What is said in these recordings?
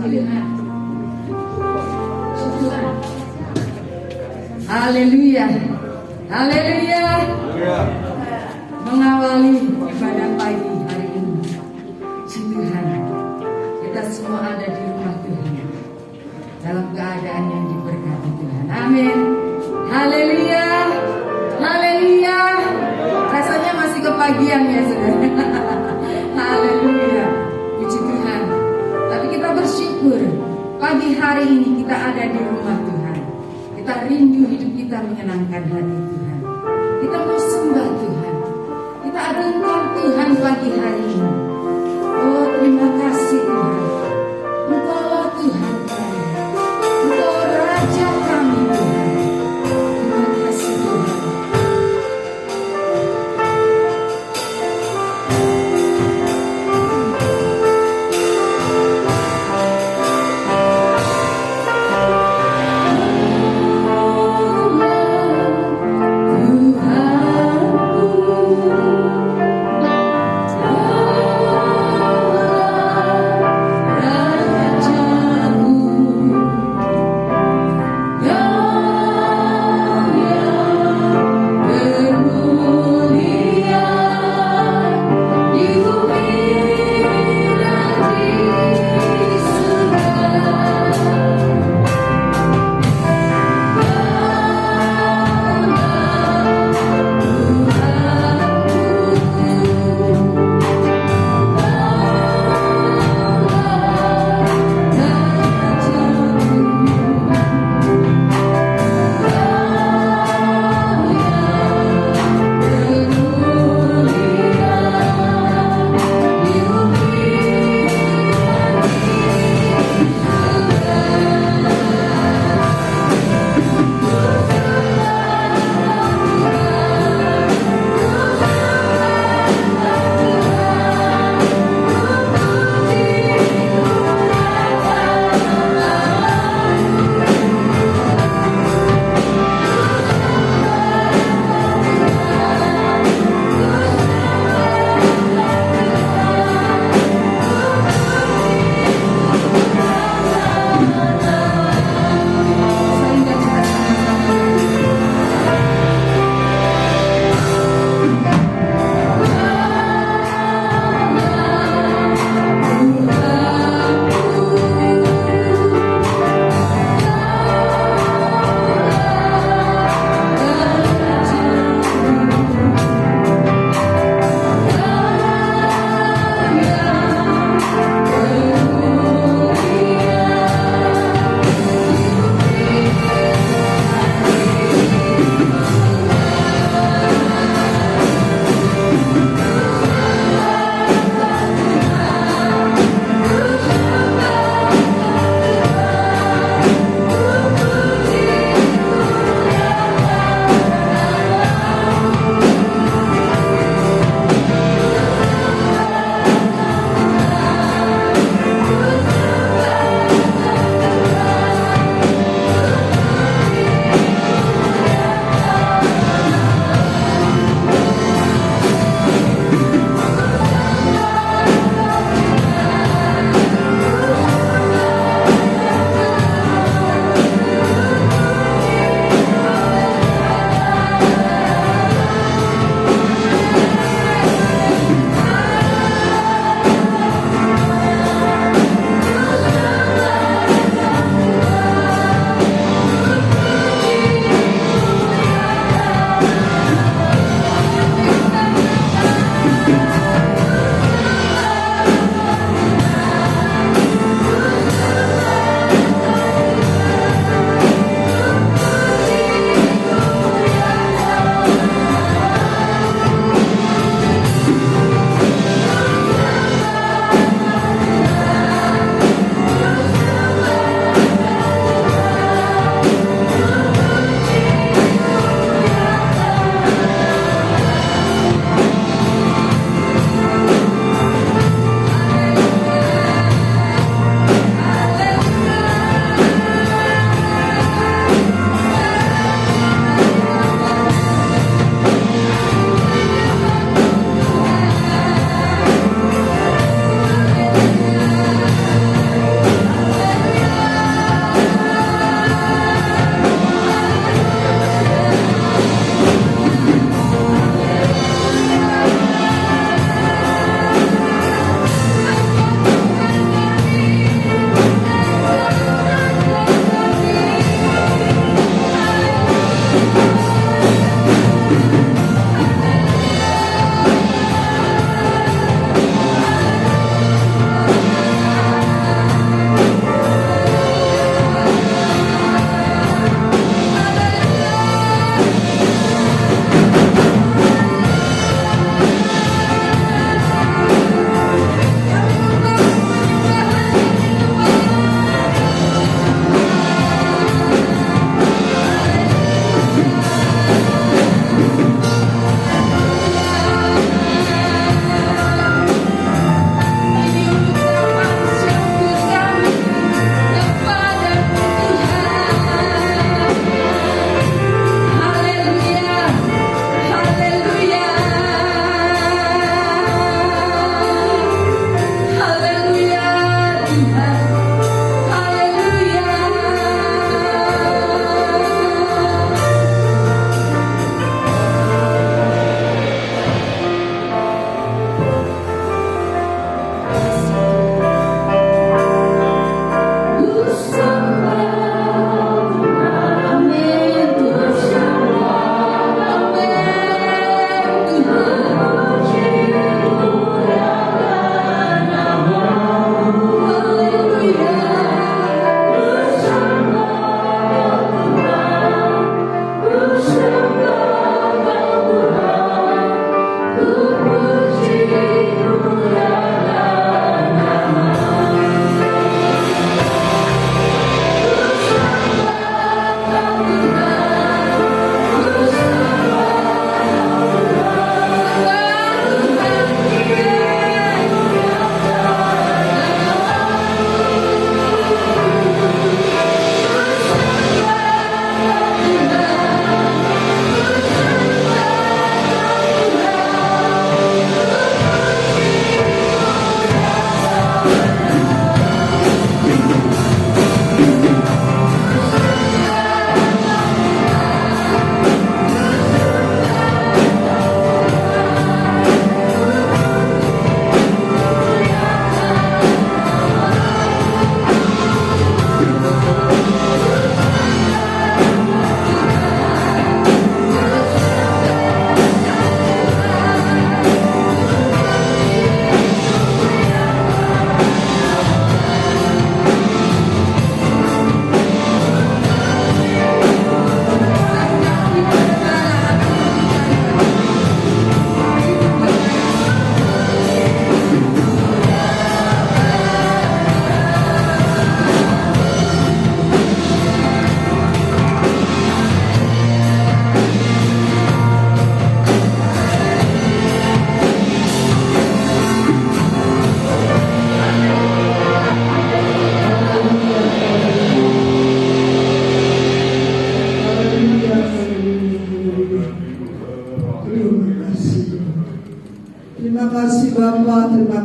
Tuhan. Haleluya. Haleluya. Mengawali ibadah pagi hari ini, Tuhan, kita semua ada di rumah Tuhan dalam keadaan yang diberkati Tuhan. Amin. Haleluya. Haleluya. Rasanya masih kepagian ya saudara. Haleluya. Puji Tuhan. Tapi kita bersyukur pagi hari ini kita ada di rumah Tuhan. Kita rindu hidup kita menyenangkan hati Tuhan. Kita mau sembah Tuhan. Kita agungkan Tuhan pagi hari ini. Oh, terima kasih Tuhan. Engkaulah Tuhan kami. Engkau Raja kami Tuhan. Terima kasih Tuhan. Tuhanku,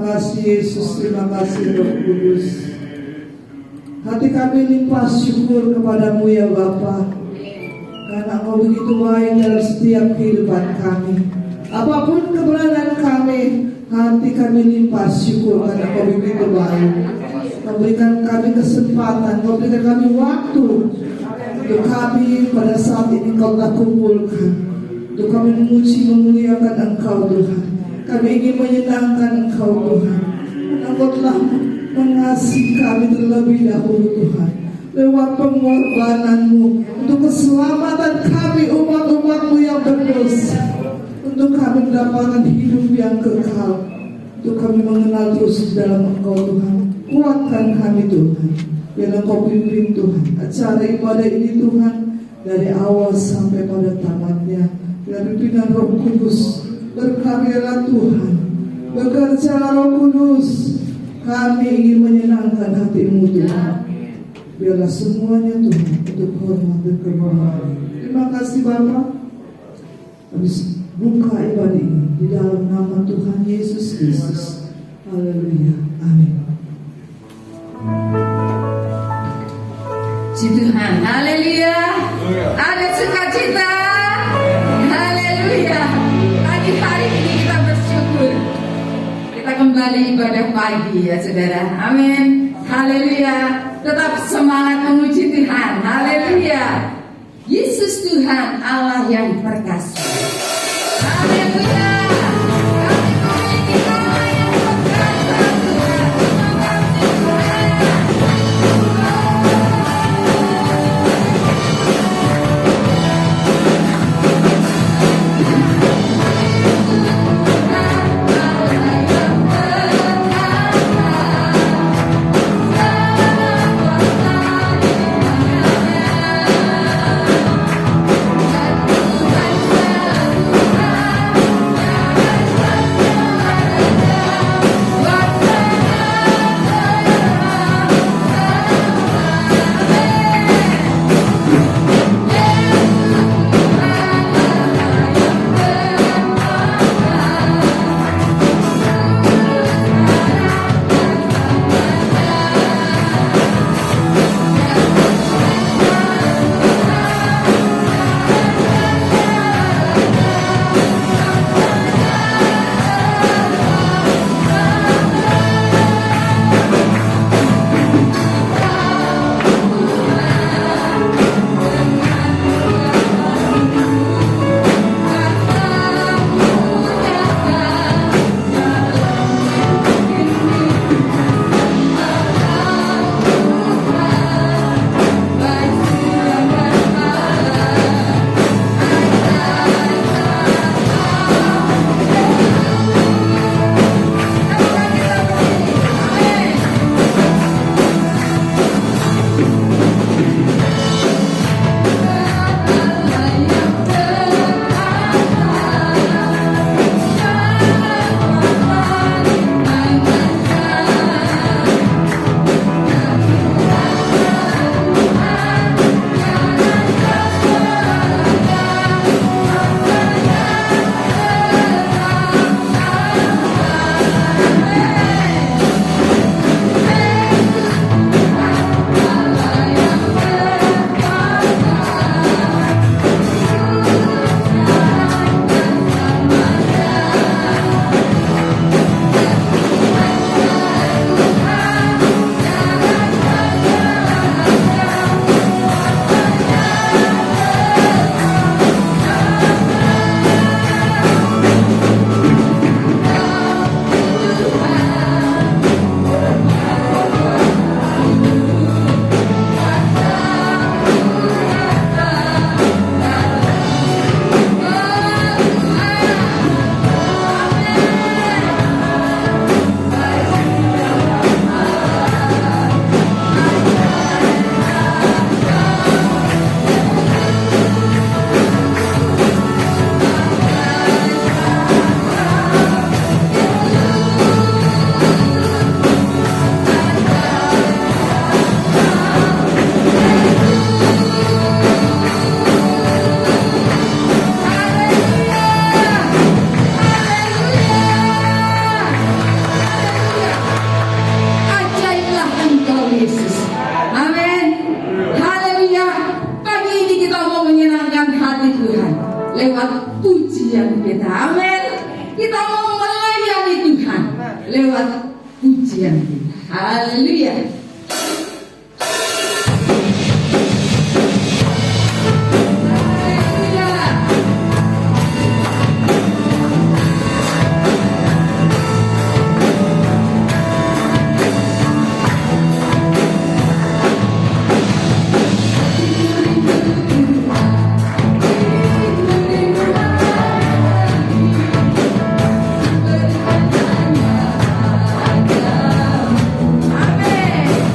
kasih Yesus, terima kasih Roh Kudus. Hati kami limpah syukur kepadamu ya Bapa, karena Engkau begitu baik dalam setiap kehidupan kami. Apapun keberadaan kami, hati kami limpah syukur karena Engkau begitu baik. Kau berikan kami kesempatan, Kau berikan kami waktu untuk kami pada saat ini Kau telah kumpulkan, untuk kami memuji memuliakan Engkau Tuhan. Kami ingin menyenangkan Engkau Tuhan, karena Engkau telah mengasihi kami terlebih dahulu Tuhan, lewat pengorbanan-Mu untuk keselamatan kami umat-umat-Mu yang berdosa, untuk kami mendapatkan hidup yang kekal, untuk kami mengenal terus dalam Engkau Tuhan. Kuatkan kami Tuhan, biar Engkau pimpin Tuhan acara ibadah ini Tuhan, dari awal sampai pada tamatnya. Biar pimpinan Roh Kudus berkaryalah Tuhan, bekerja Roh Kudus. Kami ingin menyenangkan hati-Mu Tuhan. Biarlah semuanya Tuhan untuk hormat dan kemuliaan. Terima kasih Bapa. Kami buka ibadah ini di dalam nama Tuhan Yesus Kristus. Haleluya. Amin. Puji Tuhan, haleluya. Ada sukacita, haleluya. Pagi hari ini kita bersyukur, kita kembali ibadah pagi ya saudara, amin, haleluya. Tetap semangat memuji Tuhan, haleluya. Yesus Tuhan Allah yang perkasa, haleluya. Kami memiliki nama yang perkasa Tuhan. lewat pujian kita. Amin. Kita mau melayani Tuhan lewat pujian kita. Haleluya. Amin.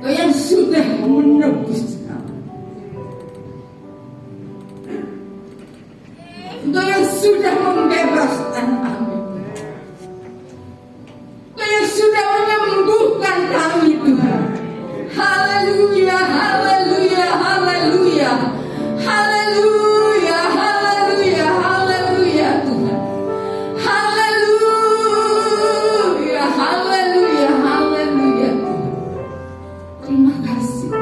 Engkau yang sudah menebus kami. Engkau yang sudah membebaskan kami. Engkau yang sudah menyembuhkan kami, Tuhan. Haleluya, haleluya, haleluya. Haleluya, haleluya, haleluya, Tuhan. Haleluya, haleluya, haleluya, Tuhan. Terima kasih.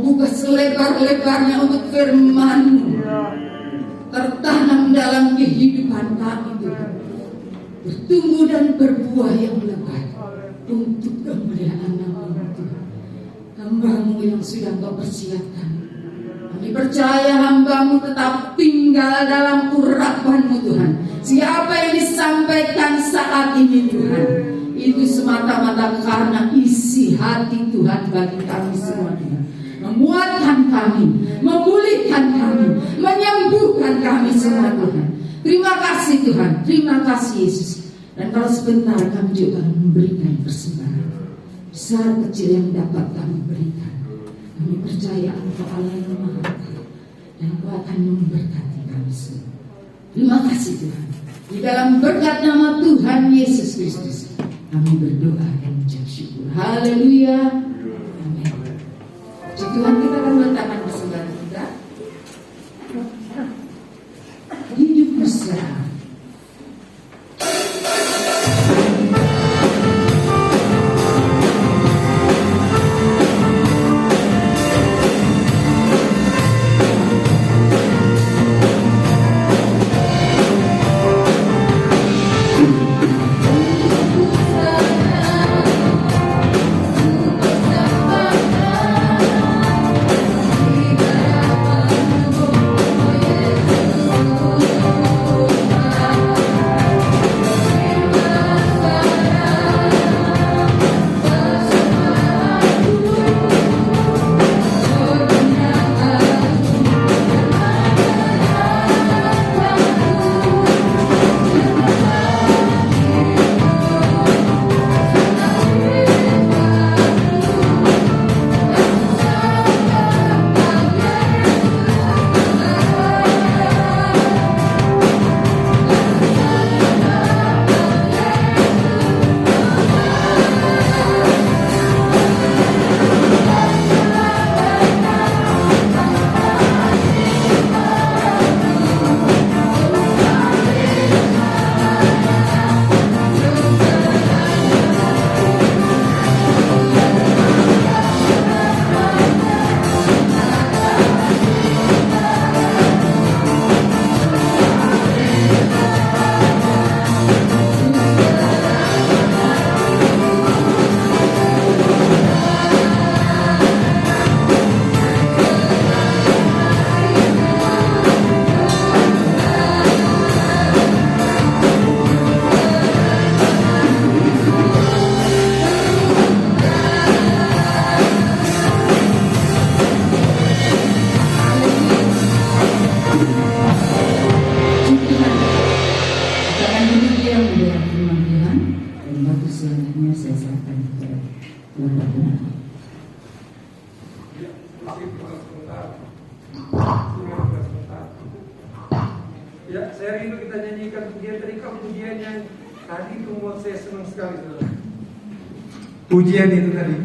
buka selebar-lebarnya untuk firman-Mu tertanam dalam kehidupan kami Tuhan, bertumbuh dan berbuah yang lebat untuk kemuliaan nama-Mu Tuhan. Hamba-Mu yang sudah Engkau persiapkan, kami percaya hamba-Mu tetap tinggal dalam urapan-Mu Tuhan. Siapa yang disampaikan saat ini Tuhan, itu semata-mata karena isi hati Tuhan bagi kami semua Tuhan. Menguatkan kami, memulihkan kami, menyembuhkan kami semua Tuhan. Terima kasih Tuhan, terima kasih Yesus. Dan kalau sebentar kami juga akan memberikan persembahan besar kecil yang dapat kami berikan. Kami percaya Engkau Allah yang Maha Kaya, dan Engkau akan memberkati kami semua. Terima kasih Tuhan. Di dalam berkat nama Tuhan Yesus Kristus kami berdoa dan mengucap syukur. Haleluya. Amin. Tuhan, kita akan meletakkan persembahan kita. Hidup mesra. Ya, saya rindu kita nyanyikan pujian tadi, pujian yang tadi itu saya senang sekali. Pujian itu tadi,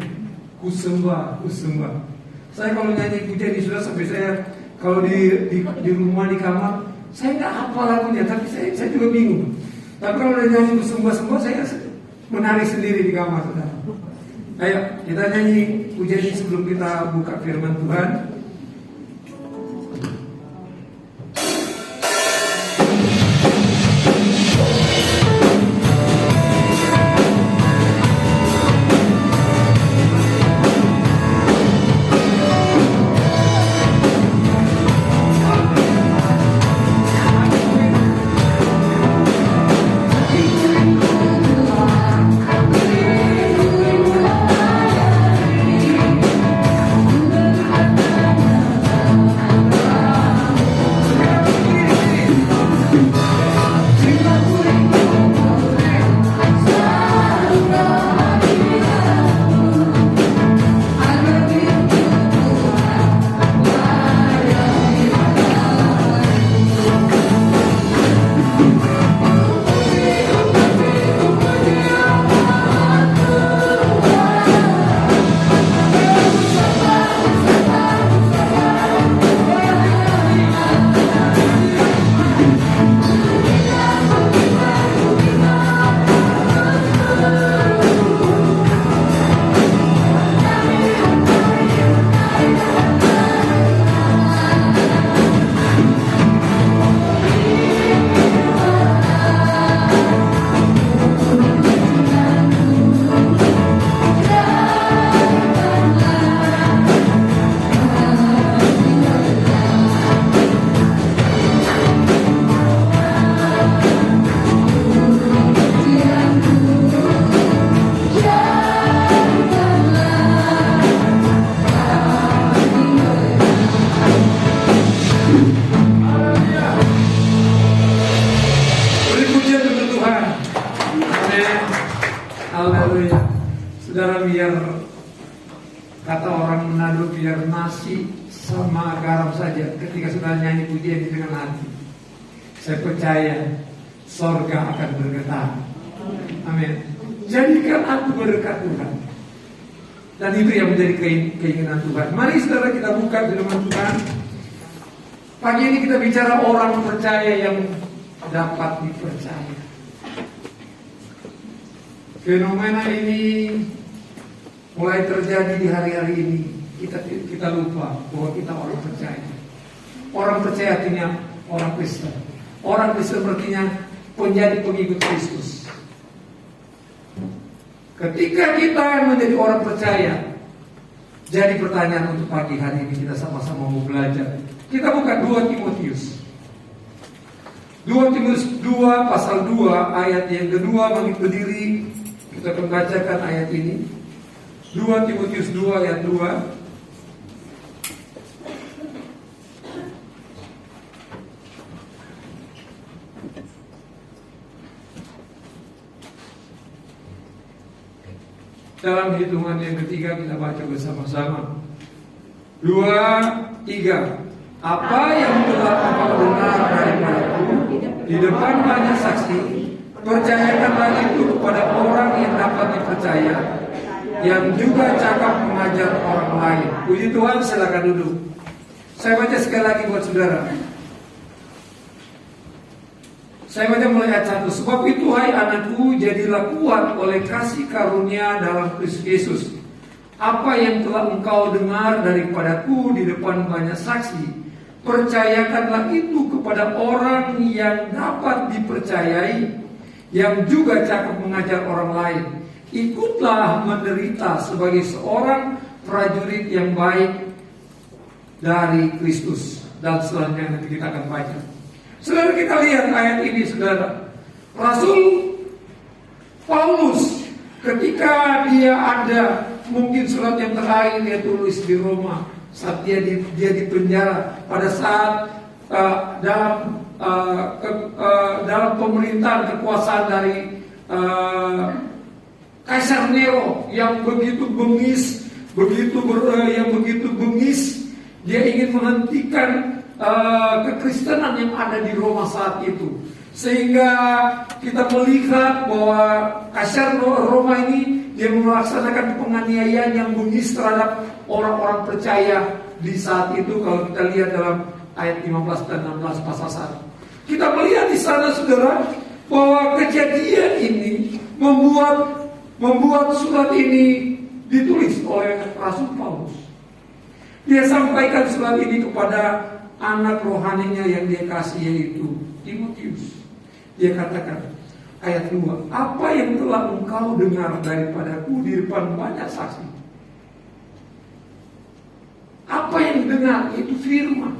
kusembah. Saya kalau nyanyi pujian ini sudah sampai saya kalau di rumah di kamar, saya nggak hafal lagunya, tapi saya juga bingung. Tapi kalau nyanyi kusembah saya menari sendiri di kamar, saudara. Ayo kita nyanyi pujian ini sebelum kita buka firman Tuhan. Thank you. nasi sama garam saja. Ketika sudah nyanyi pujian dengan hati, saya percaya sorga akan bergetar. Amin. Jadikan aku berkat Tuhan. Dan itu yang menjadi keinginan Tuhan. Mari saudara kita buka firman Tuhan. Pagi ini kita bicara orang percaya yang dapat dipercaya. Fenomena ini mulai terjadi di hari-hari ini. Kita lupa bahwa kita orang percaya. Orang percaya artinya orang Kristen. Orang Kristen artinya menjadi pengikut Kristus. Ketika kita menjadi orang percaya, jadi pertanyaan untuk pagi hari ini kita sama-sama mau belajar. Kita buka 2 Timotius. 2 Timotius 2 pasal 2 ayat yang kedua bangkit berdiri. Kita akan bacakan ayat ini. 2 Timotius 2 ayat 2. Dalam hitungan yang ketiga kita baca bersama-sama. 2, 3. Apa yang telah engkau dengar daripadaku di depan banyak saksi, percayakanlah itu kepada orang yang dapat dipercaya, yang juga cakap mengajar orang lain. Puji Tuhan, silakan duduk. Saya baca sekali lagi buat saudara. Saya baca mulai ayat 1. Sebab itu hai anakku, jadilah kuat oleh kasih karunia dalam Kristus Yesus. Apa yang telah engkau dengar daripadaku di depan banyak saksi, percayakanlah itu kepada orang yang dapat dipercayai, yang juga cakap mengajar orang lain. Ikutlah menderita sebagai seorang prajurit yang baik dari Kristus. Dan selanjutnya nanti kita akan baca. Saudara, kita lihat ayat ini, saudara. Rasul Paulus ketika dia ada mungkin surat yang terakhir dia tulis di Roma saat dia di penjara pada saat dalam pemerintahan kekuasaan dari Kaisar Nero yang begitu bengis, yang begitu bengis, dia ingin menghentikan kekristenan yang ada di Roma saat itu. Sehingga kita melihat bahwa Kaisar Roma ini dia melaksanakan penganiayaan yang bengis terhadap orang-orang percaya di saat itu. Kalau kita lihat dalam ayat 15 dan 16 pasal 1, kita melihat di sana, saudara, bahwa kejadian ini membuat surat ini ditulis oleh Rasul Paulus. Dia sampaikan surat ini kepada anak rohaninya yang dia kasih, yaitu Timotius. Dia katakan ayat 2, apa yang telah engkau dengar daripadaku di depan banyak saksi. Apa yang dengar itu firman.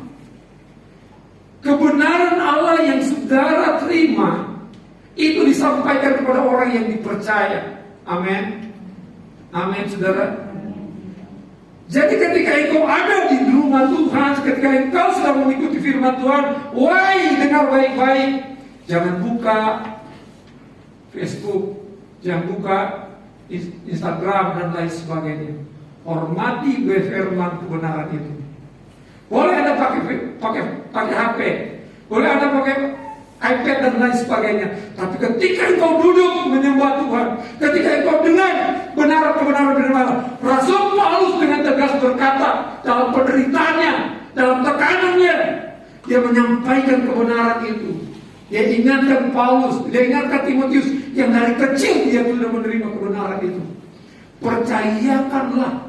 Kebenaran Allah yang saudara terima itu disampaikan kepada orang yang dipercaya. Amin. Amin, saudara. Jadi ketika engkau ada di rumah Tuhan, ketika engkau sedang mengikuti firman Tuhan, wahai dengar baik-baik, jangan buka Facebook, jangan buka Instagram dan lain sebagainya. Hormati firman kebenaran itu. Boleh Anda pakai HP, boleh Anda pakai iPad dan lain sebagainya. Tapi ketika engkau duduk menyembah Tuhan, ketika engkau dengar kebenaran firman, Rasul Paulus dengan tegas berkata dalam penderitaannya, dalam tekanannya, dia menyampaikan kebenaran itu. Dia ingatkan Paulus, dia ingatkan Timotius yang dari kecil dia sudah menerima kebenaran itu. Percayakanlah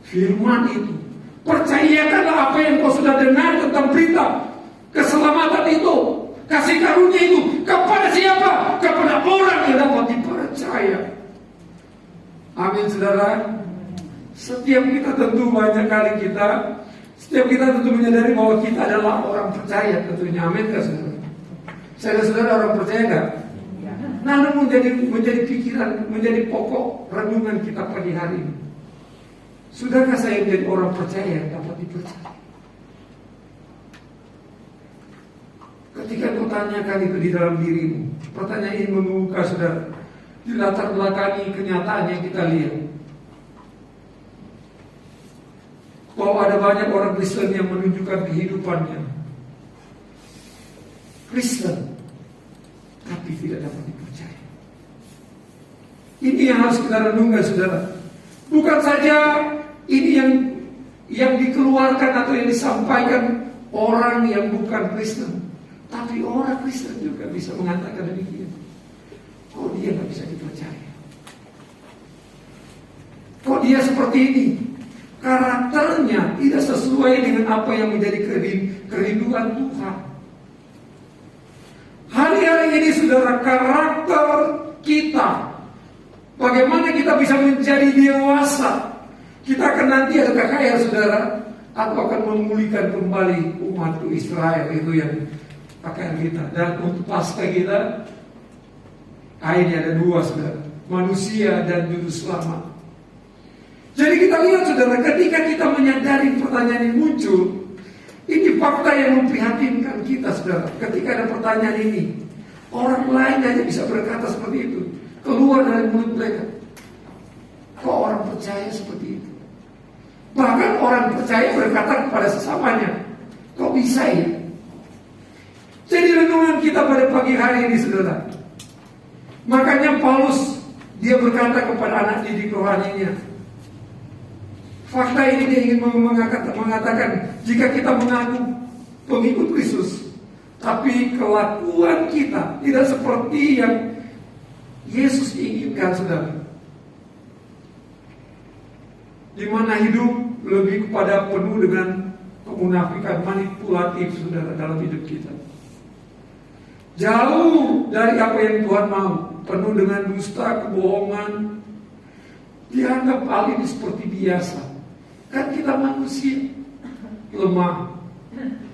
firman itu. Percayakanlah apa yang kau sudah dengar tentang berita keselamatan itu, kasih karunia itu kepada siapa? Kepada orang yang dapat dipercaya. Amin, saudara. Setiap kita tentu menyadari bahwa kita adalah orang percaya tentunya. Amin, kan, saudara? Saudara orang percaya enggak? Nah, namun menjadi pikiran, menjadi pokok renungan kita pagi hari ini. Sudahkah saya menjadi orang percaya yang dapat dipercaya? Ketika kau tanyakan itu di dalam dirimu, pertanyaan ini membuka, saudara, di latar belakangi kenyataan yang kita lihat. bahwa ada banyak orang Kristen yang menunjukkan kehidupannya Kristen, tapi tidak dapat dipercaya. Ini yang harus kita renungkan, saudara. Bukan saja ini yang dikeluarkan atau yang disampaikan orang yang bukan Kristen, tapi orang Kristen juga bisa mengatakan demikian. Kok dia nggak bisa dipercaya? Kok dia seperti ini? Karakternya tidak sesuai dengan apa yang menjadi kerinduan Tuhan. Hari-hari ini, saudara, karakter kita, bagaimana kita bisa menjadi dewasa. Kita akan nanti ada KKR, saudara. Aku akan memulihkan kembali umatku Israel, itu yang KKR kita. Dan untuk pasca kita, ini ada dua, saudara, manusia dan juru selamat. Jadi kita lihat, saudara, ketika kita menyadari pertanyaan yang muncul, ini fakta yang memprihatinkan kita, saudara. Ketika ada pertanyaan ini, orang lain aja bisa berkata seperti itu, keluar dari mulut mereka. Kok orang percaya seperti itu? Bahkan orang percaya berkata kepada sesamanya, kok bisa ya? Jadi renungan kita pada pagi hari ini, saudara. Makanya Paulus, dia berkata kepada anak didik rohaninya, fakta ini dia ingin mengatakan, jika kita mengaku pengikut Kristus, tapi kelakuan kita tidak seperti yang Yesus inginkan, saudara. Di mana hidup lebih kepada penuh dengan kemunafikan, manipulatif, saudara, dalam hidup kita. Jauh dari apa yang Tuhan mau, penuh dengan dusta, kebohongan. Dianggap hal ini seperti biasa. Kan kita manusia lemah.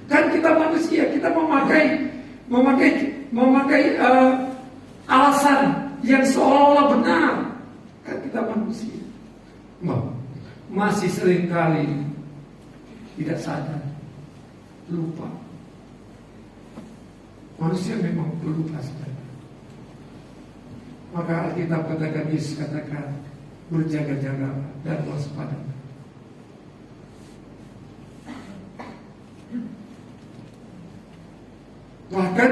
Kan kita manusia, kita memakai alasan yang seolah-olah benar. Kan kita manusia. Masih seringkali tidak sadar, lupa. Manusia memang pelupa, saudara. Maka Alkitab katakan, Yesus katakan, berjaga-jaga dan waspada. Bahkan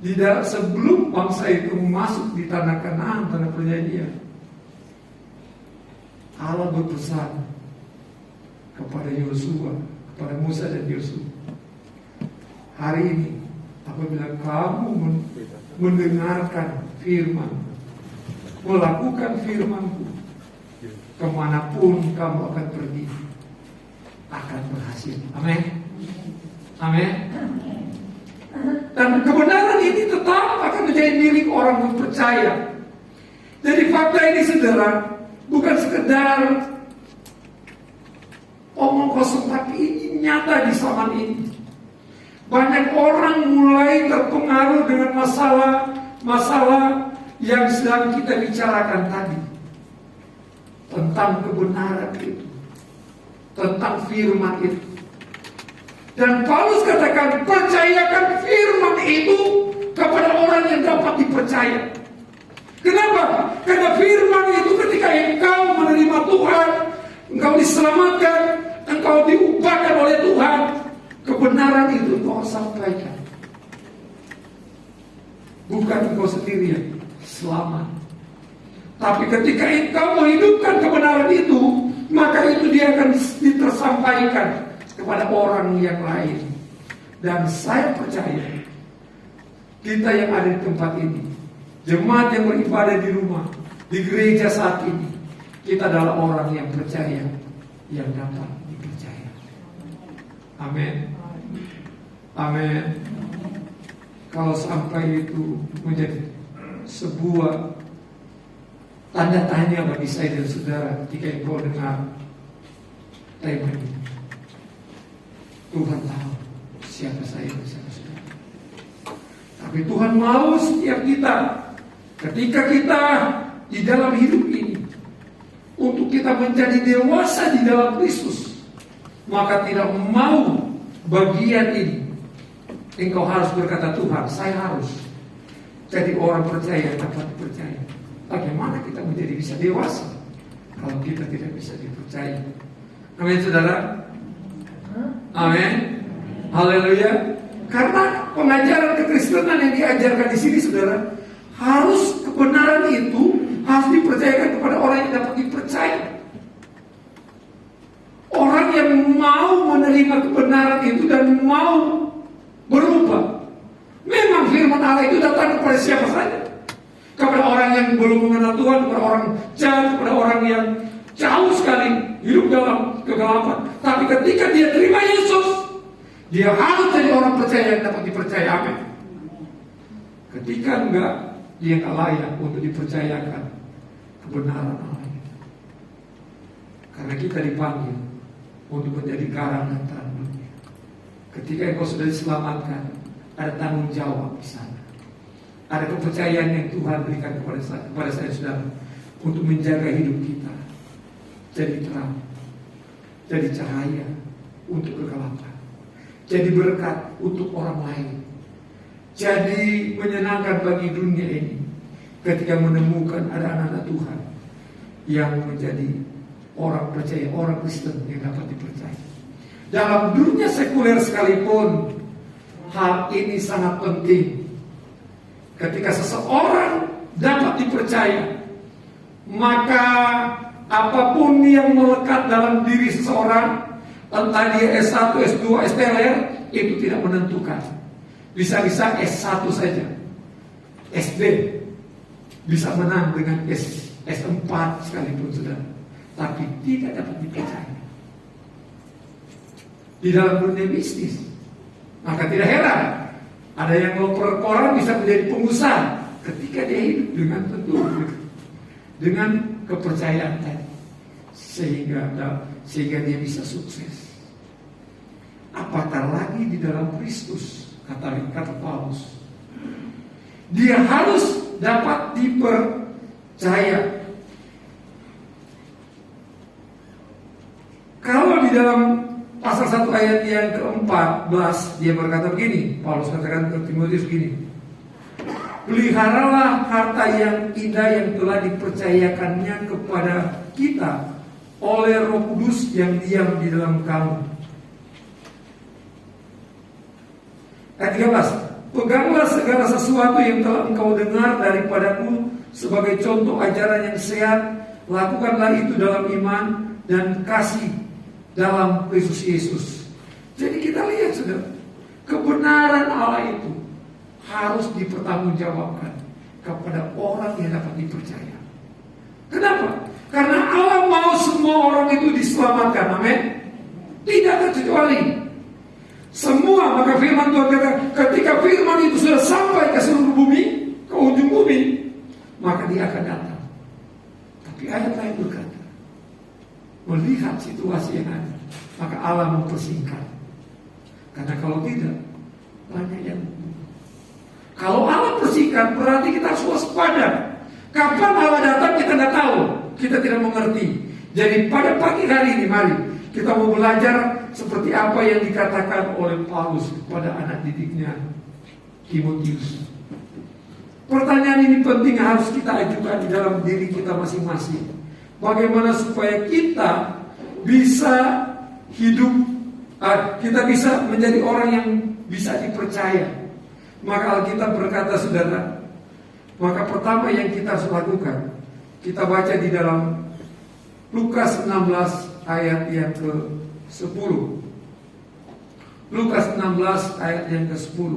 di dalam sebelum bangsa itu masuk di tanah Kanaan, tanah perjanjian, Allah berpesan kepada Yosua, kepada Musa dan Yosua, hari ini apabila kamu mendengarkan firman, melakukan firmanku, kemanapun kamu akan pergi, akan berhasil. Amin. Amin. Dan kebenaran ini tetap akan menjadi milik orang yang percaya. Jadi fakta ini, saudara, bukan sekedar omong kosong, tapi ini nyata di zaman ini. Banyak orang mulai terpengaruh dengan masalah yang sedang kita bicarakan tadi, tentang kebenaran itu, tentang firman itu. Dan Paulus katakan, percayakan firman itu kepada orang yang dapat dipercaya. Kenapa? Karena firman itu ketika engkau menerima Tuhan, engkau diselamatkan, engkau diubahkan oleh Tuhan, kebenaran itu engkau sampaikan. Bukan engkau sendirian selamat, tapi ketika engkau menghidupkan kebenaran itu, maka itu dia akan tersampaikan kepada orang yang lain. Dan saya percaya, kita yang ada di tempat ini, jemaat yang beribadah di rumah, di gereja saat ini, kita adalah orang yang percaya, yang dapat dipercaya. Amin. Amin. Kalau sampai itu menjadi sebuah tanda tanya bagi saya dan saudara ketika engkau dengar tema ini, Tuhan tahu siapa saya dan siapa saudara. Tapi Tuhan mau setiap kita, ketika kita di dalam hidup ini, untuk kita menjadi dewasa di dalam Kristus, maka tidak mau bagian ini. Engkau harus berkata, Tuhan, saya harus jadi orang percaya yang dapat dipercaya. Bagaimana kita menjadi bisa dewasa kalau kita tidak bisa dipercaya? Amin, saudara. Amin. Haleluya. Karena pengajaran kekristenan yang diajarkan di sini, saudara, harus kebenaran itu harus dipercayakan kepada orang yang dapat dipercaya. Orang yang mau menerima kebenaran itu dan mau berubah. Memang firman Allah itu datang kepada siapa saja. Kepada orang yang belum mengenal Tuhan, kepada orang jahat, kepada orang yang jauh sekali hidup dalam kegelapan. Tapi ketika dia terima Yesus, dia harus jadi orang percaya yang dapat dipercaya. Amin. Ketika enggak, dia enggak layak untuk dipercayakan kebenaran Allah. Karena kita dipanggil untuk menjadi karang dan terang dunia. Ketika engkau sudah diselamatkan, ada tanggung jawab di sana. Ada kepercayaan yang Tuhan berikan kepada saya saudara untuk menjaga hidup kita jadi terang, jadi cahaya untuk kegelapan, jadi berkat untuk orang lain, jadi menyenangkan bagi dunia ini ketika menemukan ada anak-anak Tuhan yang menjadi orang percaya, orang Kristen yang dapat dipercaya. Dalam dunia sekuler sekalipun, hal ini sangat penting. Ketika seseorang dapat dipercaya, maka apapun yang melekat dalam diri seseorang, entah dia S1, S2, STLR, itu tidak menentukan. Bisa-bisa S1 saja, SD bisa menang dengan S4 sekalipun, saudara, tapi tidak dapat dipercaya. Di dalam dunia bisnis, maka tidak heran ada yang ngoper koran bisa menjadi pengusaha ketika dia hidup dengan tentu, dengan kepercayaan tadi, sehingga dia bisa sukses. Apatah lagi di dalam Kristus, kata Paulus, dia harus dapat dipercaya. Kalau di dalam pasal 1 ayat yang ke-14 dia berkata begini, Paulus katakan ke Timotius begini, peliharalah harta yang indah yang telah dipercayakannya kepada kita oleh Roh Kudus yang diam di dalam kamu. Ayat 13, peganglah segala sesuatu yang telah engkau dengar daripadaku sebagai contoh ajaran yang sehat, lakukanlah itu dalam iman dan kasih dalam Kristus Yesus. Jadi kita lihat, saudara, kebenaran Allah itu harus dipertanggungjawabkan kepada orang yang dapat dipercaya. Kenapa? Karena Allah mau semua orang itu diselamatkan. Amin. Tidak terkecuali. Semua, maka firman Tuhan kata, ketika firman itu sudah sampai ke seluruh bumi, ke ujung bumi, maka dia akan datang. Tapi ayat lain berkata, melihat situasi yang ada, maka Allah mempersingkat. Karena kalau tidak, banyak yang membunuh. Kalau Allah persingkat, berarti kita harus waspada. Kapan Allah datang kita tidak tahu, kita tidak mengerti. Jadi pada pagi hari ini, mari kita mau belajar seperti apa yang dikatakan oleh Paulus kepada anak didiknya Timotius. Pertanyaan ini penting, harus kita ajukan di dalam diri kita masing-masing. Bagaimana supaya kita bisa hidup, kita bisa menjadi orang yang bisa dipercaya. Maka Alkitab berkata, saudara, maka pertama yang kita harus lakukan, kita baca di dalam Lukas 16 ayat yang ke-10. Lukas 16 ayat yang ke-10.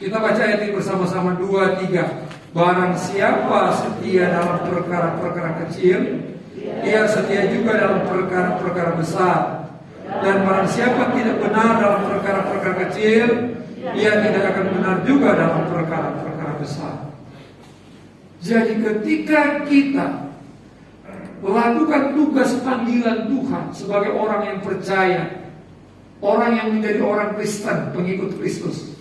Kita baca ayat ini bersama-sama, 2, 3. Barang siapa setia dalam perkara-perkara kecil, ia setia juga dalam perkara-perkara besar. Dan barang siapa tidak benar dalam perkara-perkara kecil, ia tidak akan benar juga dalam perkara-perkara besar. Jadi ketika kita melakukan tugas panggilan Tuhan sebagai orang yang percaya, orang yang menjadi orang Kristen, pengikut Kristus,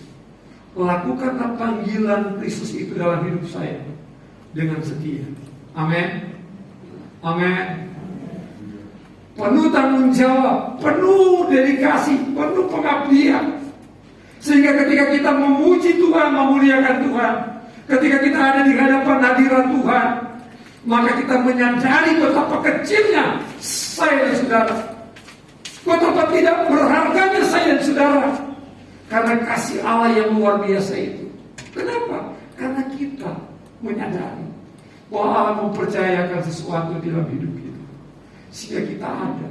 lakukanlah panggilan Kristus itu dalam hidup saya dengan setia. Amin. Amin. Penuh tanggung jawab, penuh dedikasi, penuh pengabdian. Sehingga ketika kita memuji Tuhan, memuliakan Tuhan, ketika kita ada di hadapan hadirat Tuhan, maka kita menyadari betapa kecilnya saya dan saudara Betapa tidak berharganya saya dan saudara karena kasih Allah yang luar biasa itu. Kenapa? Karena kita menyadari bahwa Allah mempercayakan sesuatu di dalam hidup kita, sehingga kita ada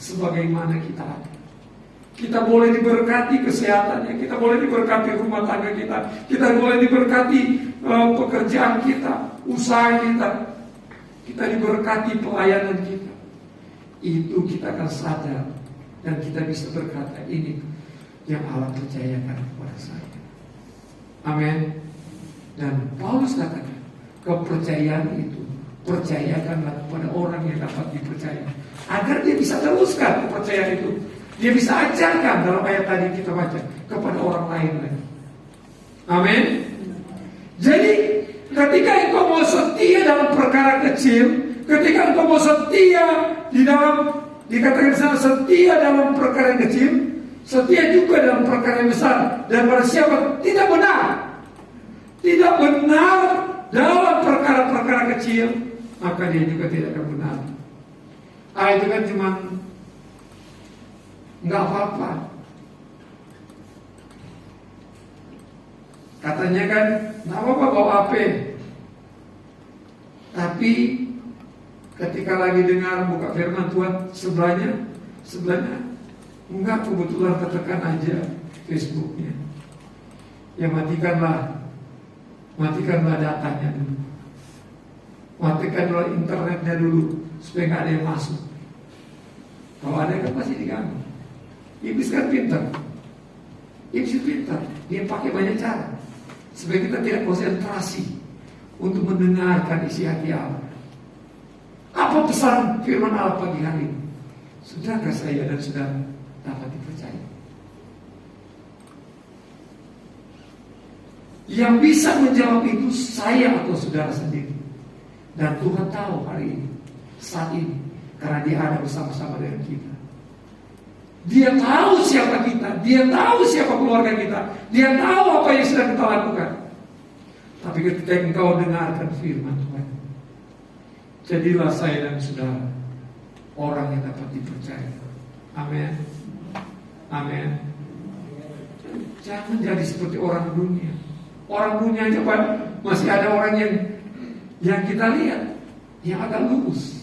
sebagaimana kita ada. Kita boleh diberkati kesehatannya, kita boleh diberkati rumah tangga kita boleh diberkati pekerjaan kita, usaha kita diberkati pelayanan kita. Itu kita akan sadar dan kita bisa berkata, ini yang Allah percayakan kepada saya. Amin. Dan Paulus katakan, kepercayaan itu percayakanlah kepada orang yang dapat dipercaya, agar dia bisa teruskan kepercayaan itu. Dia bisa ajarkan, dalam ayat tadi kita baca, kepada orang lain lagi. Amin. Jadi ketika engkau mau setia dalam perkara kecil, ketika engkau mau setia di dalam, dikatakan sana setia dalam perkara yang kecil, setia juga dalam perkara yang besar. Dan pada siapa tidak benar dalam perkara-perkara kecil, maka dia juga tidak akan benar. Itu kan cuma nggak apa-apa. Katanya kan nggak apa-apa bawa HP, tapi ketika lagi dengar buka firman Tuhan sebelahnya enggak, kebetulan ketekan aja Facebooknya. Ya matikanlah datanya dulu, matikanlah internetnya dulu supaya nggak ada yang masuk. Kalau ada kan pasti diganggu. Iblis kan pintar, dia pakai banyak cara supaya kita tidak konsentrasi untuk mendengarkan isi hati Allah. Apa pesan firman Allah pagi hari ini? Sudahkah saya dan saudara dapat dipercaya? Yang bisa menjawab itu saya atau saudara sendiri. Dan Tuhan tahu hari ini, saat ini, karena Dia ada bersama-sama dengan kita. Dia tahu siapa kita, Dia tahu siapa keluarga kita, Dia tahu apa yang sedang kita lakukan. Tapi ketika engkau dengarkan firman Tuhan, jadilah saya dan saudara orang yang dapat dipercaya. Amin. Amin. Jangan jadi seperti orang dunia. Orang dunia aja masih ada orang yang kita lihat yang agak lurus.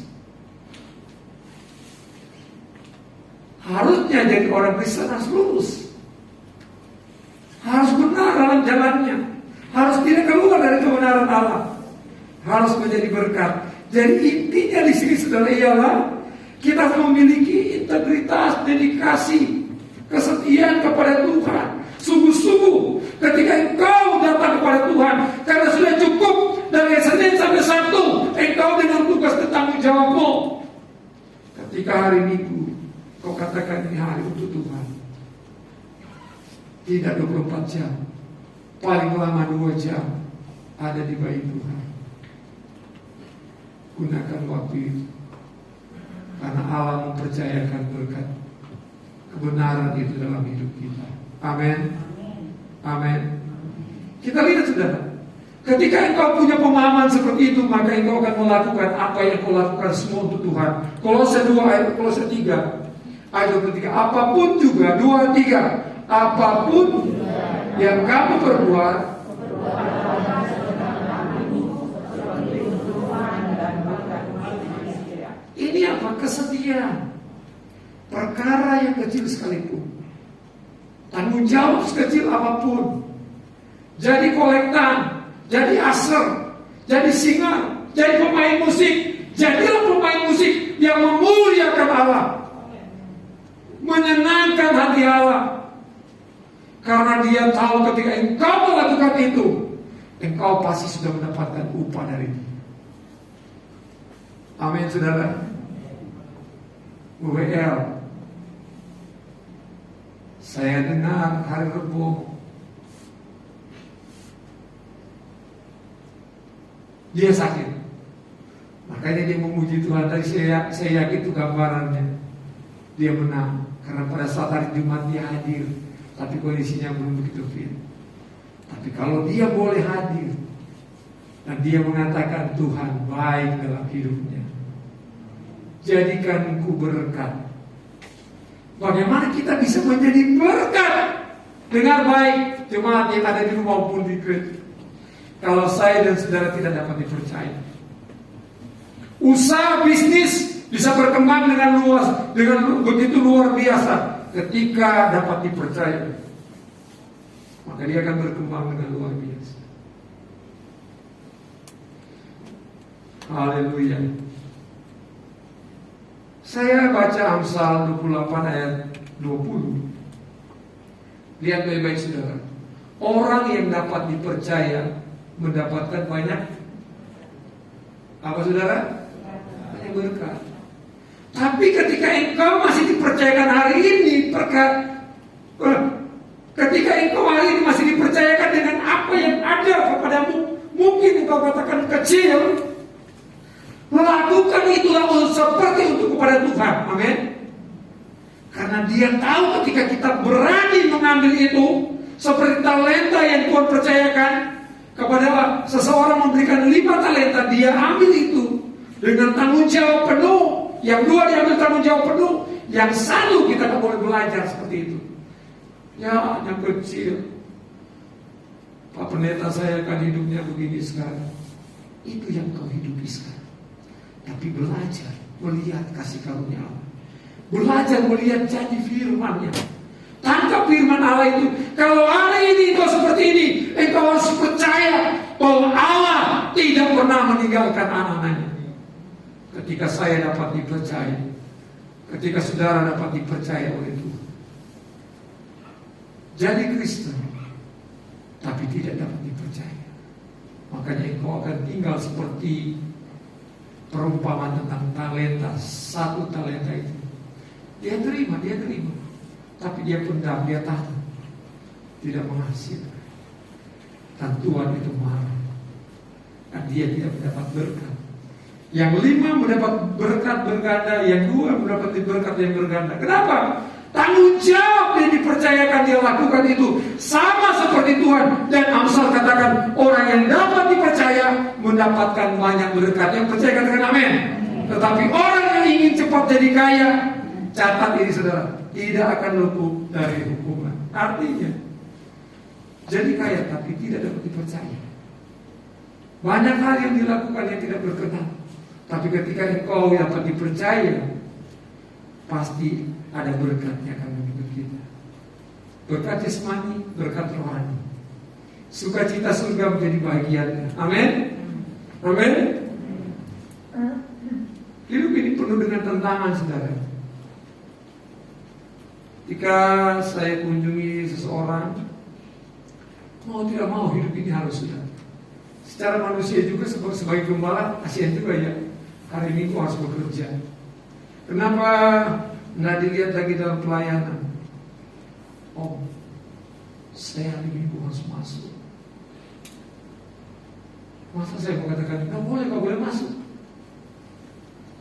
Harusnya jadi orang Kristen harus lurus, harus benar dalam jalannya, harus tidak keluar dari kebenaran Allah, harus menjadi berkat. Jadi intinya di sini saudara ialah kita harus memiliki integritas, dedikasi, kesetiaan kepada Tuhan. Sungguh-sungguh ketika engkau datang kepada Tuhan, karena sudah cukup dari Senin sampai Sabtu engkau dengan tugas dan tanggung jawabmu. Ketika hari Minggu kau katakan ini hari untuk Tuhan, tidak 24 jam, paling lama 2 jam ada di bait Tuhan. Gunakan waktu itu, karena Allah mempercayakan berkat kebenaran itu dalam hidup kita. Amin. Amin. Kita lihat saudara, ketika engkau punya pemahaman seperti itu, maka engkau akan melakukan apa yang kau lakukan semua untuk Tuhan. Kolose 2 ayat Kolose 3 ayat 23, apapun juga 2-3, apapun yang kamu perbuat, ini apa? Kesetiaan. Perkara yang kecil sekalipun, tanggung jawab sekecil apapun, jadi kolektan, jadi aser, jadi singer, jadi pemain musik, jadilah pemain musik yang memuliakan Allah, menyenangkan hati Allah. Karena Dia tahu ketika engkau melakukan itu, engkau pasti sudah mendapatkan upah dari Dia. Amin saudara. WL, saya dengar hari Rebo dia sakit, makanya dia memuji Tuhan. Tadi saya yakin itu gambarannya. Dia menang karena pada saat hari Jumat dia hadir, tapi kondisinya belum begitu fit. Tapi kalau dia boleh hadir dan dia mengatakan Tuhan baik dalam hidupnya, jadikan ku berkat, Bagaimana kita bisa menjadi berkat? Dengar baik, jemaat yang ada di rumah maupun di gereja. Kalau saya dan saudara tidak dapat dipercaya, usaha bisnis bisa berkembang dengan luas, dengan begitu luar biasa ketika dapat dipercaya. Maka dia akan berkembang dengan luar biasa. Haleluya. Saya baca Amsal 28 ayat 20. Lihat baik-baik saudara. Orang yang dapat dipercaya mendapatkan banyak apa saudara? Banyak berkat. Tapi ketika engkau masih dipercayakan hari ini ketika engkau hari ini masih dipercayakan dengan apa yang ada kepadamu, mungkin engkau katakan kecil, lakukan itulah seperti untuk kepada Tuhan. Amin. Karena dia tahu ketika kita berani mengambil itu, seperti talenta yang Tuhan percayakan kepada seseorang memberikan 5 talenta, dia ambil itu dengan tanggung jawab penuh. Yang 2 diambil tanggung jawab penuh, yang 1 kita tak boleh belajar seperti itu. Ya, yang kecil. Pak Pendeta, saya kan hidupnya begini sekarang. Itu yang kau hidupi sekarang. Tapi belajar melihat kasih karunia Allah. Belajar melihat janji firman-Nya. Tangkap firman Allah itu. Kalau hari ini engkau seperti ini, engkau harus percaya bahwa Allah tidak pernah meninggalkan anak-anaknya. Ketika saya dapat dipercaya, ketika saudara dapat dipercaya oleh Tuhan, jadi Kristen tapi tidak dapat dipercaya, makanya engkau akan tinggal seperti perumpamaan tentang talenta. 1 talenta itu dia terima, tapi dia pendam, dia tahan, tidak menghasilkan. Dan Tuhan itu marah, dan dia tidak mendapat berkat. Yang 5 mendapat berkat berganda, yang 2 mendapat berkat yang berganda. Kenapa? Tanggung jawab yang dipercayakan dia lakukan itu sama seperti Tuhan. Dan Amsal katakan orang yang dapat dipercaya mendapatkan banyak berkat. Yang percaya katakan amin. Tetapi orang yang ingin cepat jadi kaya, catat ini saudara, tidak akan luput dari hukuman. Artinya jadi kaya tapi tidak dapat dipercaya. Banyak hal yang dilakukan yang tidak berkenan. Tapi ketika engkau dapat dipercaya, pasti ada berkatnya akan menyertai kita. Berkat jasmani, berkat rohani. Sukacita surga menjadi bagiannya. Amin. Amin. Hidup ini penuh dengan tantangan, saudara. Jika saya kunjungi seseorang, mau tidak mau hidup ini harus sudah. Secara manusia juga sebagai gembala, kasihan juga ya. Hari Minggu harus bekerja. Kenapa nggak dilihat lagi dalam pelayanan? Oh, saya hari Minggu harus masuk. Masa saya mau katakan nggak boleh masuk?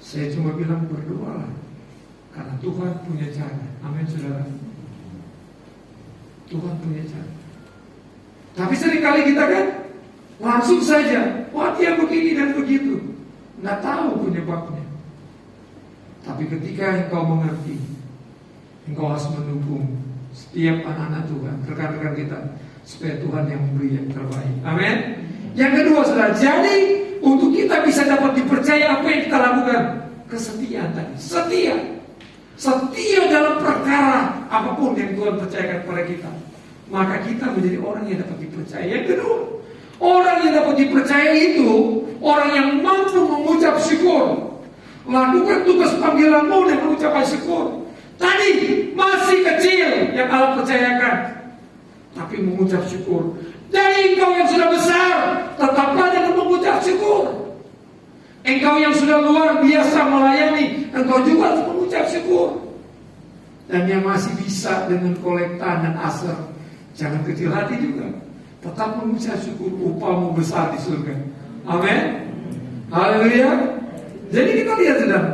Saya cuma bilang berdoa, karena Tuhan punya cara. Amin saudara. Tuhan punya cara. Tapi seringkali kita kan langsung saja, wah dia begini dan begitu, nggak tahu penyebabnya. Tapi ketika engkau mengerti, engkau harus mendukung setiap anak-anak Tuhan, rekan-rekan kita, supaya Tuhan yang memberi yang terbaik. Amin. Yang kedua saudara, jadi untuk kita bisa dapat dipercaya apa yang kita lakukan, kesetiaan tadi. Setia dalam perkara apapun yang Tuhan percayakan kepada kita, maka kita menjadi orang yang dapat dipercaya. Yang kedua, orang yang dapat dipercaya itu orang yang mampu mengucap syukur. Lakukan tugas panggilanmu dengan ucapan syukur. Tadi masih kecil yang Allah percayakan, tapi mengucap syukur. Dari engkau yang sudah besar, tetaplah dengan mengucap syukur. Engkau yang sudah luar biasa melayani, engkau juga harus mengucap syukur. Dan yang masih bisa dengan kolektan dan asar, jangan kecil hati juga, tetap mengucap syukur, upahmu besar di surga. Amin. Haleluya. Jadi kita lihat sedang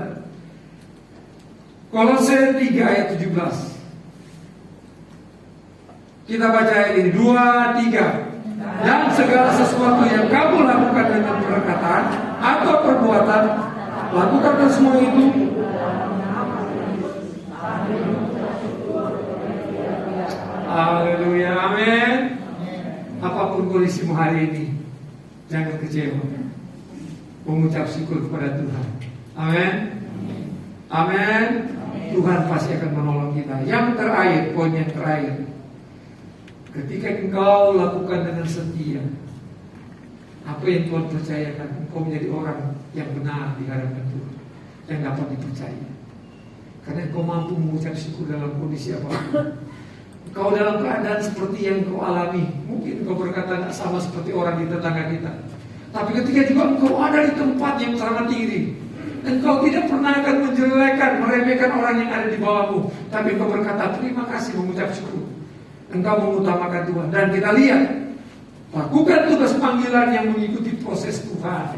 Kolose 3 ayat 17. Kita baca ayat ini 2-3. Dan segala sesuatu yang kamu lakukan dengan perkataan atau perbuatan, lakukan semua itu Haleluya, amin. Apapun kondisimu hari ini, jangan kecewa. Mengucap syukur kepada Tuhan. Amin. Amin. Tuhan pasti akan menolong kita. Yang terakhir, poin yang terakhir, ketika engkau lakukan dengan setia apa yang Tuhan percayakan, engkau menjadi orang yang benar di hadapan Tuhan, yang dapat dipercaya. Karena engkau mampu mengucap syukur dalam kondisi apapun. Engkau dalam keadaan seperti yang engkau alami, mungkin engkau berkata tidak sama seperti orang di tetangga kita. Tapi ketika juga engkau ada di tempat yang sangat tinggi, engkau tidak pernah akan menjelekkan, meremehkan orang yang ada di bawahmu. Tapi engkau berkata terima kasih, mengucap syukur. Engkau mengutamakan Tuhan. Dan kita lihat, lakukan tugas panggilan yang mengikuti proses Tuhan.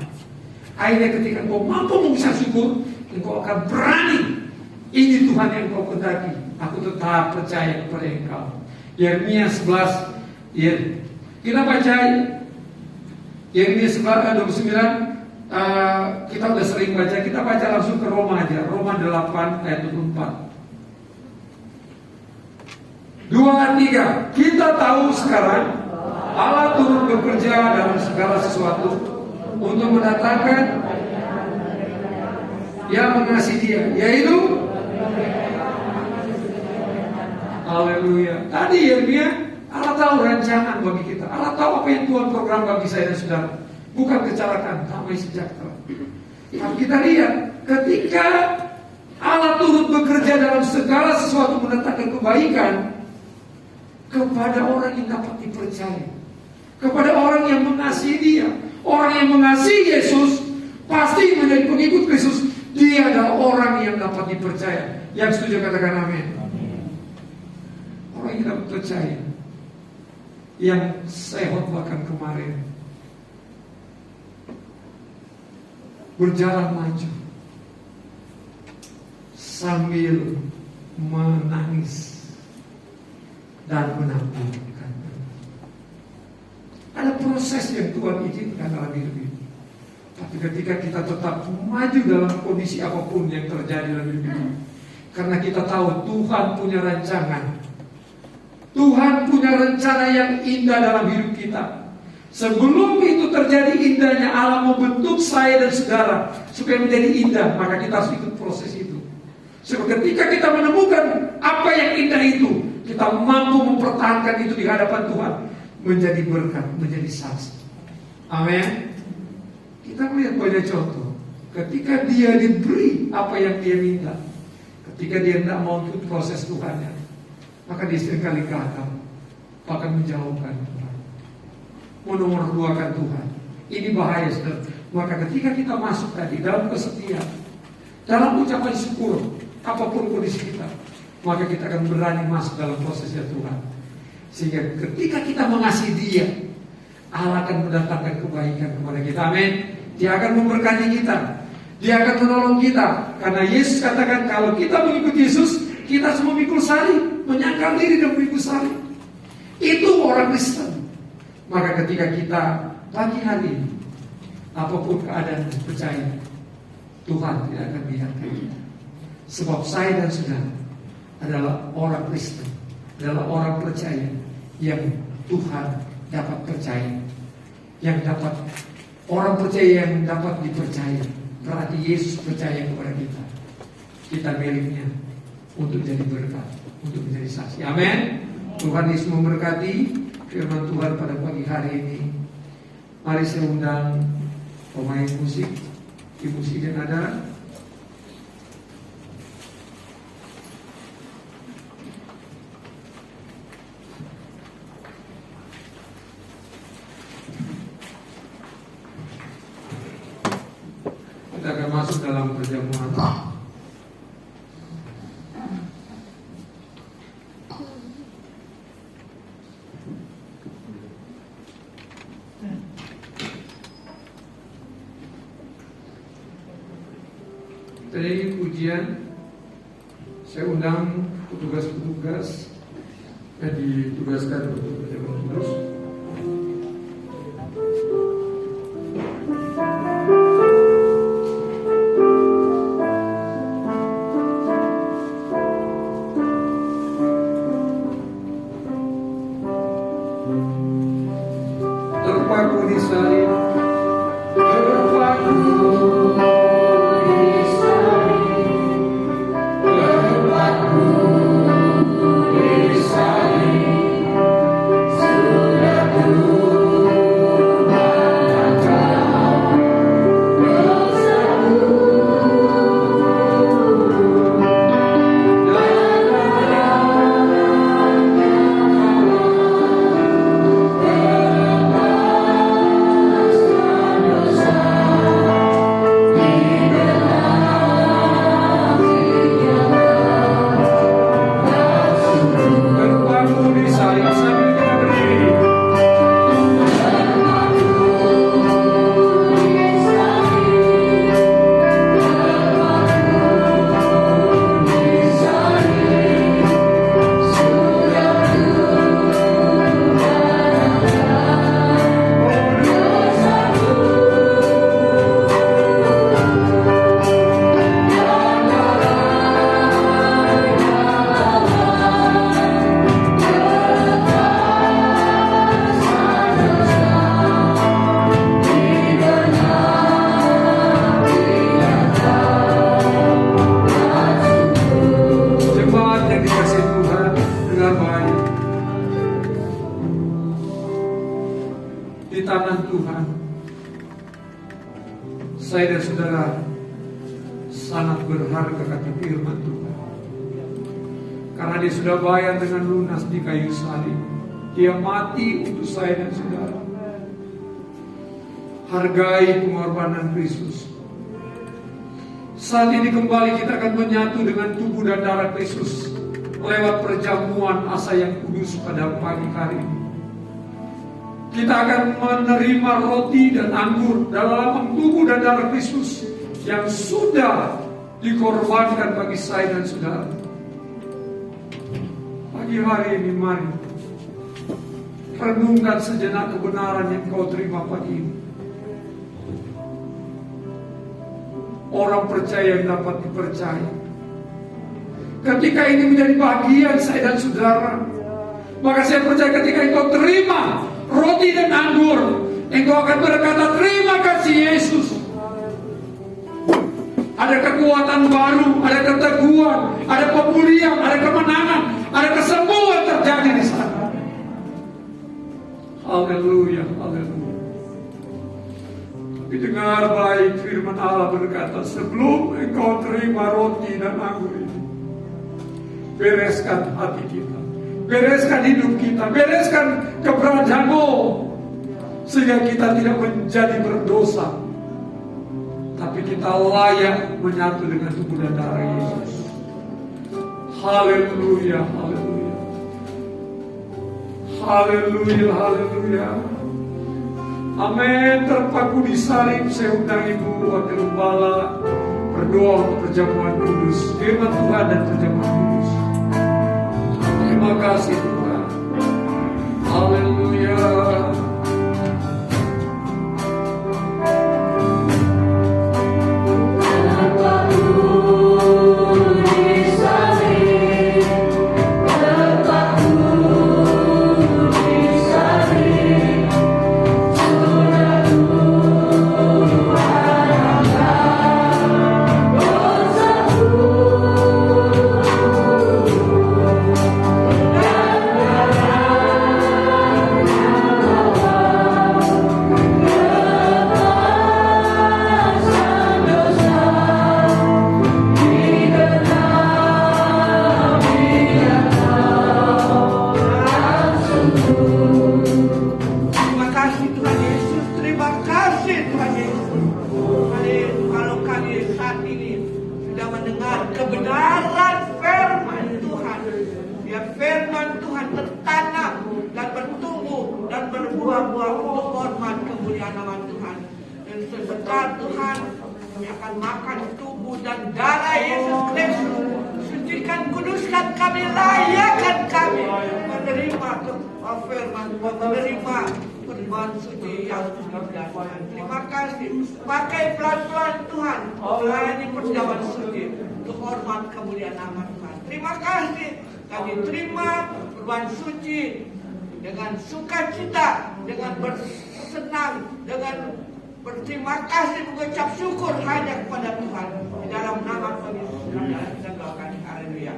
Akhirnya ketika engkau mampu mengucap syukur, engkau akan berani. Ini Tuhan yang engkau kehendaki. Aku tetap percaya kepada engkau. Yeremia 11. Kita baca Yeremia 29. Kita udah sering baca. Kita baca langsung ke Roma aja. Roma 8 ayat 24. 2, 3. Kita tahu sekarang Allah turut bekerja dalam segala sesuatu untuk mendatangkan yang mengasihi Dia, yaitu haleluya. Tadi Yeremia, Allah tahu rancangan bagi kita. Allah tahu apa yang Tuhan program bagi saya dan saudara. Bukan kecelakaan, damai sejahtera. Tapi kita lihat, ketika Allah turut bekerja dalam segala sesuatu mendatangkan kebaikan kepada orang yang dapat dipercaya, kepada orang yang mengasihi Dia. Orang yang mengasihi Yesus pasti menjadi pengikut Yesus. Dia adalah orang yang dapat dipercaya. Yang setuju katakan amin. Orang yang dapat percaya. Yang saya khotbahkan kemarin, berjalan maju sambil menangis dan menabungkan. Ada proses yang Tuhan izinkan dalam hidup ini. Tapi ketika kita tetap maju dalam kondisi apapun yang terjadi dalam hidup ini, karena kita tahu Tuhan punya rancangan, Tuhan punya rencana yang indah dalam hidup kita. Sebelum itu terjadi indahnya, Allah membentuk saya dan saudara supaya menjadi indah. Maka kita harus ikut proses itu. Sebab ketika kita menemukan apa yang indah itu, kita mampu mempertahankan itu di hadapan Tuhan, menjadi berkat, menjadi saksi. Amin. Kita melihat banyak contoh. Ketika dia diberi apa yang dia minta, ketika dia tidak mau ikut proses Tuhannya, maka dia seringkali gagal, bahkan menjauhkan Tuhan, menomor-duakan Tuhan. Ini bahaya, saudara. Maka ketika kita masuk tadi dalam kesetiaan, dalam ucapan syukur, apapun kondisi kita, maka kita akan berani masuk dalam prosesnya Tuhan. Sehingga ketika kita mengasihi Dia, Allah akan mendatangkan kebaikan kepada kita. Amin. Dia akan memberkati kita, Dia akan menolong kita. Karena Yesus katakan, kalau kita mengikuti Yesus, kita semua memikul salib, menyangkal diri dan memikul salib. Itu orang Kristen. Maka ketika kita pagi hari ini, apapun keadaan, percaya Tuhan tidak akan biarkan kita. Sebab saya dan saudara adalah orang Kristen, adalah orang percaya yang Tuhan dapat percaya, yang dapat, orang percaya yang dapat dipercaya. Berarti Yesus percaya kepada kita. Kita miliknya untuk jadi berkat, untuk menjadi saksi. Amin. Tuhan Yesus memberkati firman Tuhan pada pagi hari ini. Mari saya undang pemain musik, Ibu Siden ada. Kita akan masuk dalam perjamuan. Tadi pujian, saya undang petugas-petugas yang ditugaskan untuk berjalan terus. terpaku di salib, terpaku di salib, terpaku di salib, sudah Tuhan angkat dosaku. Terpaku di salib sambil kita berdiri. Jemaat yang dikasihi Tuhan, dengar baik. Di tangan Tuhan, saya dan saudara sangat berharga, kata firman Tuhan. Karena dia sudah bayar dengan lunas di kayu salib. Dia mati untuk saya dan saudara. Hargai pengorbanan Kristus. Saat ini kembali kita akan menyatu dengan tubuh dan darah Kristus lewat perjamuan asa yang kudus pada pagi hari ini. Kita akan menerima roti dan anggur dalam tubuh dan darah Kristus yang sudah dikorbankan bagi saya dan saudara. Pagi hari ini mari renungkan sejenak kebenaran yang kau terima pagi ini. Orang percaya yang dapat dipercaya. Ketika ini menjadi bagian saya dan saudara, maka saya percaya ketika engkau terima roti dan anggur, engkau akan berkata, terima kasih Yesus. Ada kekuatan baru, ada keteguhan, ada pemulihan, ada kemenangan, ada kesembuhan terjadi di sana. Haleluya, haleluya. Tapi dengar baik, firman Allah berkata, sebelum engkau terima roti dan anggur ini, bereskan hati kita, bereskan hidup kita, bereskan keberadaanmu, sehingga kita tidak menjadi berdosa, tapi kita layak menyatu dengan tubuh dan darah Yesus. Haleluya, haleluya, haleluya, haleluya. Amin. Terpaku di salib, saya undang Ibu Wakil Gembala berdoa untuk perjamuan kudus, firman Tuhan dan perjamuan kudus. Terima kasih Tuhan. Haleluya. Terima kasih. Pakai pelan-pelan Tuhan melayani perjamuan suci untuk hormat kemuliaan nama Tuhan. Terima kasih. Kami terima perjamuan suci dengan sukacita, dengan senang dengan berterima kasih mengucap syukur hanya kepada Tuhan. Di dalam nama Tuhan Yesus kita doakan. Haleluya.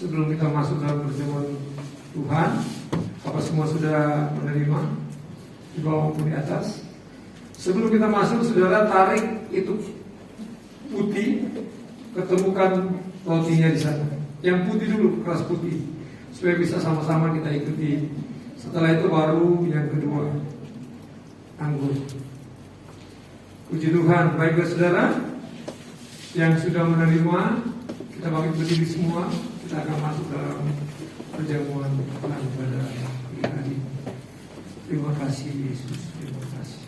Sebelum kita masuk dalam perjamuan Tuhan, apa semua sudah menerima di bawah maupun di atas? Sebelum kita masuk, saudara tarik itu putih, ketemukan rotinya di sana. Yang putih dulu, keras putih, supaya bisa sama-sama kita ikuti. Setelah itu baru yang kedua, anggur. Puji Tuhan. Baiklah saudara, yang sudah menerima, kita bangkit berdiri semua. Kita akan masuk dalam perjamuan Tuhan pada pagi hari. Terima kasih Yesus, terima kasih.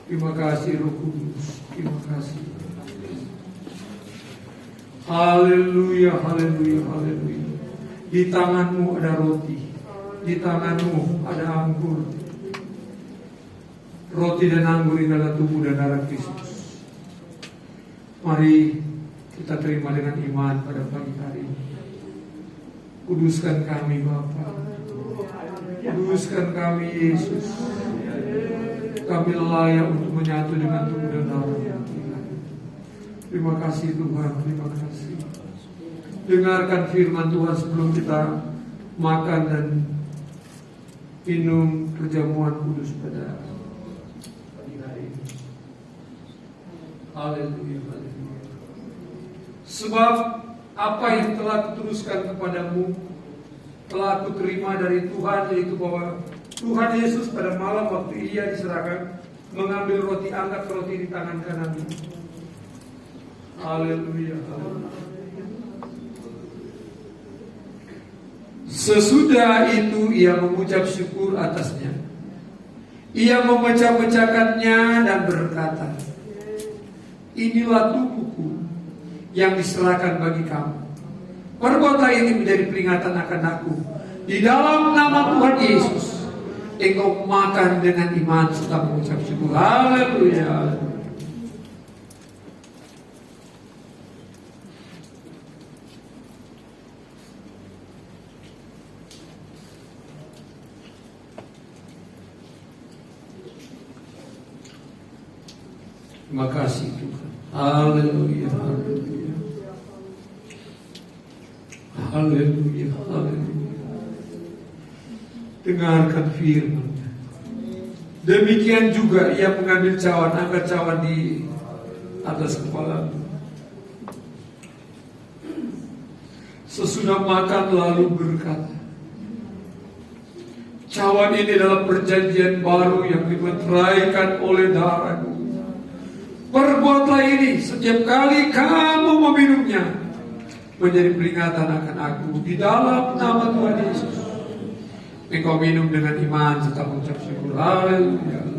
Terima kasih Roh Kudus, terima kasih. Haleluya, haleluya, haleluya. Di tanganmu ada roti, di tanganmu ada anggur. Roti dan anggur ini adalah tubuh dan darah Kristus. Mari kita terima dengan iman pada pagi hari ini. Kuduskan kami Bapa, kuduskan kami Yesus. Kami layak untuk menyatu dengan tubuh dan darah Tuhan. Terima kasih Tuhan, terima kasih. Dengarkan firman Tuhan sebelum kita makan dan minum perjamuan kudus pada pagi hari ini. Haleluya, haleluya. Sebab apa yang telah kuteruskan kepadamu telah aku terima dari Tuhan, yaitu bahwa Tuhan Yesus pada malam waktu Ia diserahkan mengambil roti, angkat roti di tangan kanannya. Haleluya, haleluya. Sesudah itu Ia mengucap syukur atasnya. Ia memecah-mecahkannya dan berkata, inilah tubuhku yang diserahkan bagi kamu. Perbuatan ini menjadi peringatan akan aku. Di dalam nama Tuhan Yesus, engkau makan dengan iman serta mengucap syukur. Haleluya. Terima kasih Tuhan. Haleluya, haleluya. Haleluya, haleluya. Dengarkan firman-Nya. Demikian juga ia mengambil cawan, angkat cawan di atas kepala. Sesudah makan lalu berkata, cawan ini adalah perjanjian baru yang dimeteraikan oleh darahku. Perbuatlah ini setiap kali kamu meminumnya menjadi peringatan akan aku di dalam nama Tuhan Yesus. Engkau minum dengan iman serta mengucap syukur. Haleluya.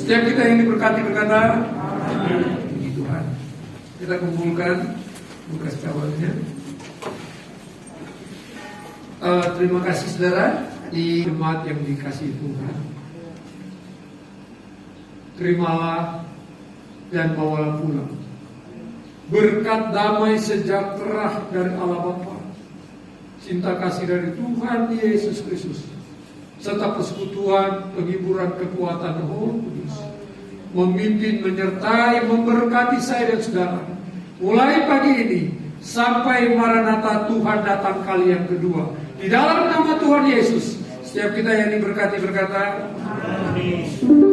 Setiap kita yang diberkati berkata, puji Tuhan. Kita kumpulkan bekas cawannya. Terima kasih saudara di jemaat yang dikasihi Tuhan. Terimalah dan bawalah pulang berkat damai sejahtera dari Allah Bapa, cinta kasih dari Tuhan Yesus Kristus, serta persekutuan, penghiburan, kekuatan Roh Kudus memimpin, menyertai, memberkati saya dan saudara mulai pagi ini sampai Maranatha Tuhan datang kali yang kedua. Di dalam nama Tuhan Yesus, setiap kita yang diberkati berkata, amin.